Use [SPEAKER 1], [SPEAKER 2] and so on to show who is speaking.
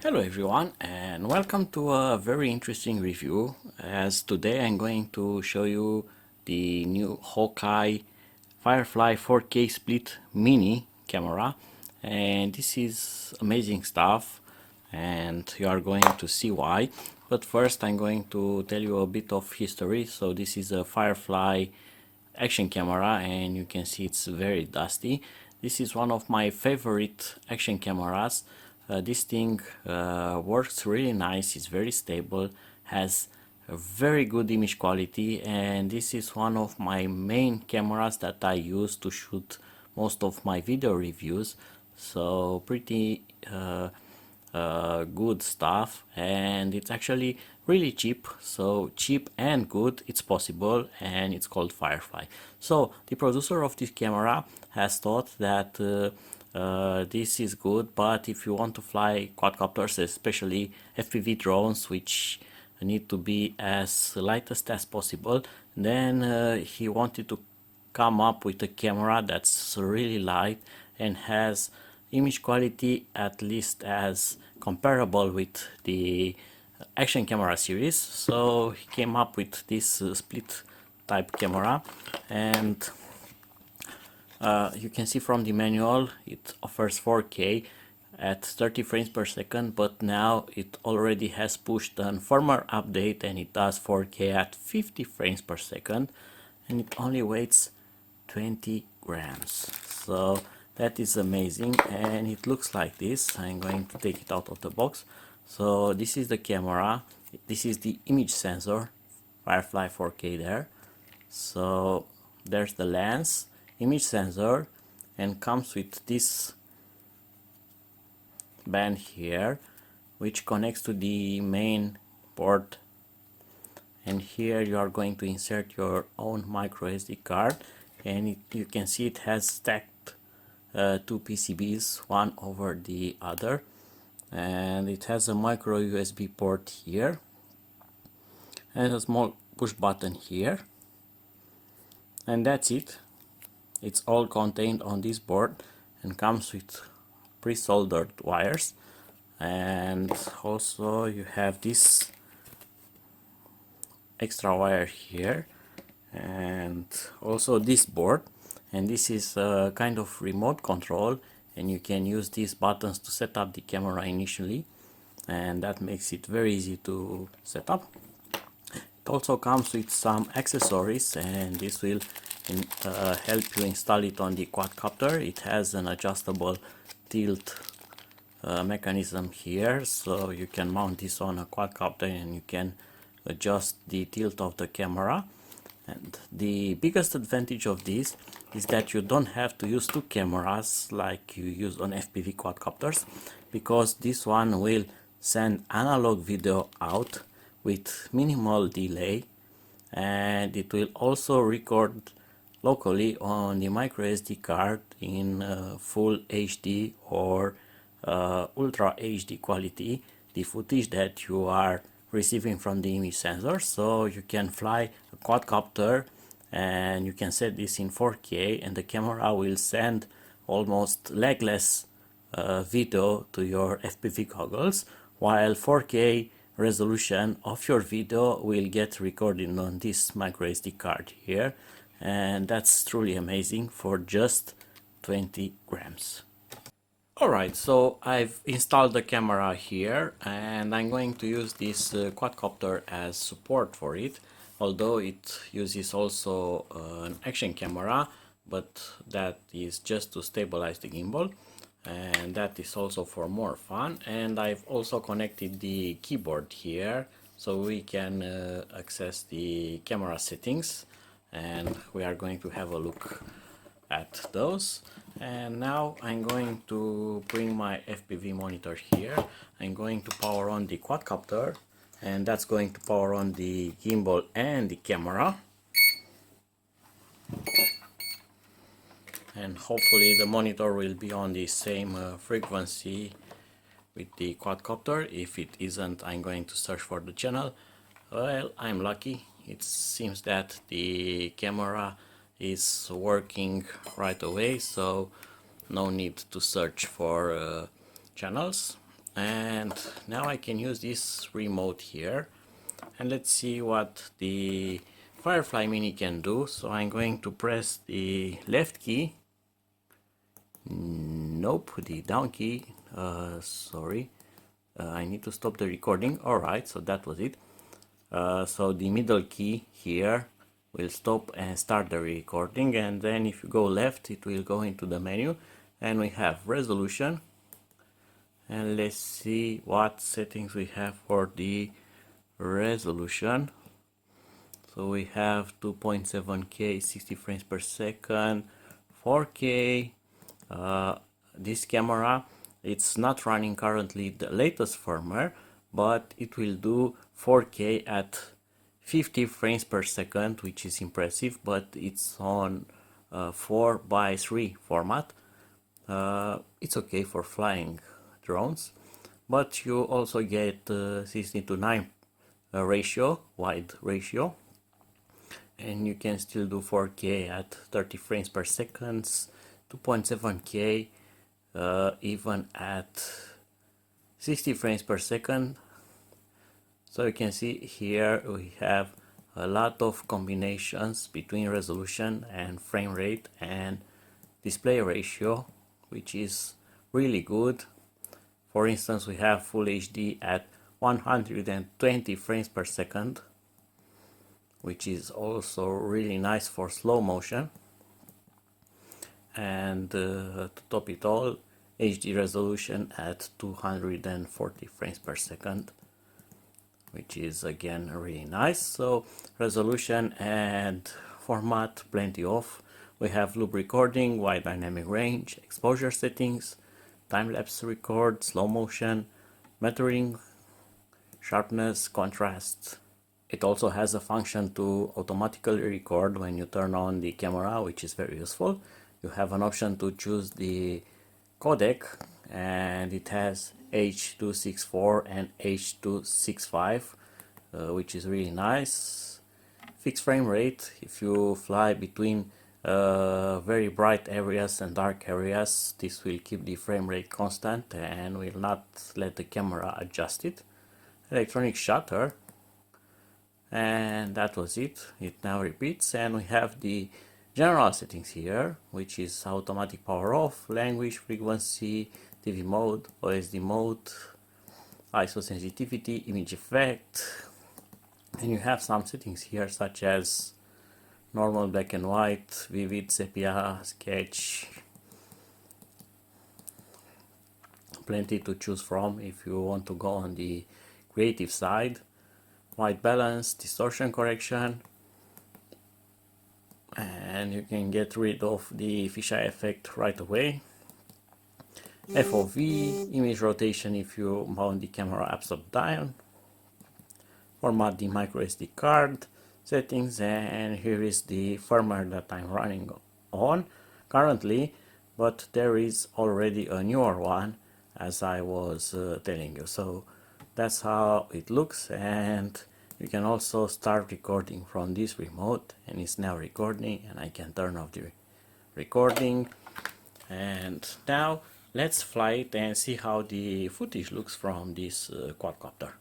[SPEAKER 1] Hello everyone, and welcome to a very interesting review, as today I'm going to show you the new Hawkeye Firefly 4K Split Mini camera, and this is amazing stuff and you are going to see why. But first I'm going to tell you a bit of history. So this is a Firefly action camera and you can see it's very dusty. This is one of my favorite action cameras. This thing works really nice, it's very stable, has a very good image quality, and this is one of my main cameras that I use to shoot most of my video reviews. So pretty good stuff, and it's actually really cheap. So cheap and good, it's possible, and it's called Firefly. So the producer of this camera has thought that this is good, but if you want to fly quadcopters, especially FPV drones, which need to be as lightest as possible, then he wanted to come up with a camera that's really light and has image quality at least as comparable with the action camera series. So he came up with this split type camera, and you can see from the manual it offers 4K at 30 frames per second, but now it already has pushed a firmware update and it does 4K at 50 frames per second, and it only weighs 20 grams. So that is amazing, and it looks like this. I'm going to take it out of the box. So this is the camera, this is the image sensor, Firefly 4K there. So there's the lens, image sensor, and comes with this band here which connects to the main board, and here you are going to insert your own micro SD card, and you can see it has stacked two PCBs one over the other, and it has a micro USB port here and a small push button here, and that's it. It's all contained on this board and comes with pre-soldered wires, and also you have this extra wire here, and also this board, and this is a kind of remote control, and you can use these buttons to set up the camera initially, and that makes it very easy to set up. It also comes with some accessories, and this will help you install it on the quadcopter. It has an adjustable tilt mechanism here, so you can mount this on a quadcopter and you can adjust the tilt of the camera. And the biggest advantage of this is that you don't have to use two cameras like you use on FPV quadcopters, because this one will send analog video out with minimal delay, and it will also record locally on the micro SD card in full HD or ultra HD quality the footage that you are receiving from the image sensor. So you can fly a quadcopter and you can set this in 4K, and the camera will send almost legless video to your FPV goggles, while 4K resolution of your video will get recorded on this micro SD card here, and that's truly amazing for just 20 grams. Alright, so I've installed the camera here, and I'm going to use this quadcopter as support for it, although it uses also an action camera, but that is just to stabilize the gimbal, and that is also for more fun. And I've also connected the keyboard here so we can access the camera settings, and we are going to have a look at those. And now I'm going to bring my FPV monitor here. I'm going to power on the quadcopter, and that's going to power on the gimbal and the camera, and hopefully the monitor will be on the same frequency with the quadcopter. If it isn't, I'm going to search for the channel. Well, I'm lucky. It seems that the camera is working right away, so no need to search for channels. And now I can use this remote here, and let's see what the Firefly Mini can do. So I'm going to press the left key. Nope, the down key. Sorry, I need to stop the recording. Alright, so that was it. So the middle key here will stop and start the recording, and then if you go left it will go into the menu, and we have resolution. And let's see what settings we have for the resolution. So we have 2.7K 60 frames per second, 4K. This camera, it's not running currently the latest firmware, but it will do 4K at 50 frames per second, which is impressive, but it's on 4:3 format. It's okay for flying drones, but you also get 16:9 ratio, wide ratio, and you can still do 4K at 30 frames per second, 2.7K even at 60 frames per second. So you can see here we have a lot of combinations between resolution and frame rate and display ratio, which is really good. For instance, we have Full HD at 120 frames per second, which is also really nice for slow motion. And to top it all, HD resolution at 240 frames per second, which is again really nice. So resolution and format plenty of. We have loop recording, wide dynamic range, exposure settings, time-lapse record, slow motion, metering, sharpness, contrast. It also has a function to automatically record when you turn on the camera, which is very useful. You have an option to choose the codec, and it has H.264 and H.265, which is really nice. Fixed frame rate. If you fly between very bright areas and dark areas, this will keep the frame rate constant and will not let the camera adjust it. Electronic shutter, and that was it. It now repeats, and we have the general settings here, which is automatic power off, language, frequency, TV mode, OSD mode, ISO sensitivity, image effect, and you have some settings here such as normal, black and white, vivid, sepia, sketch. Plenty to choose from if you want to go on the creative side. White balance, distortion correction, and you can get rid of the fisheye effect right away. FOV, image rotation if you mount the camera upside down. Format the micro SD card, settings, and here is the firmware that I'm running on currently, but there is already a newer one, as I was telling you. So that's how it looks, and you can also start recording from this remote, and it's now recording, and I can turn off the recording. And now let's fly it and see how the footage looks from this quadcopter.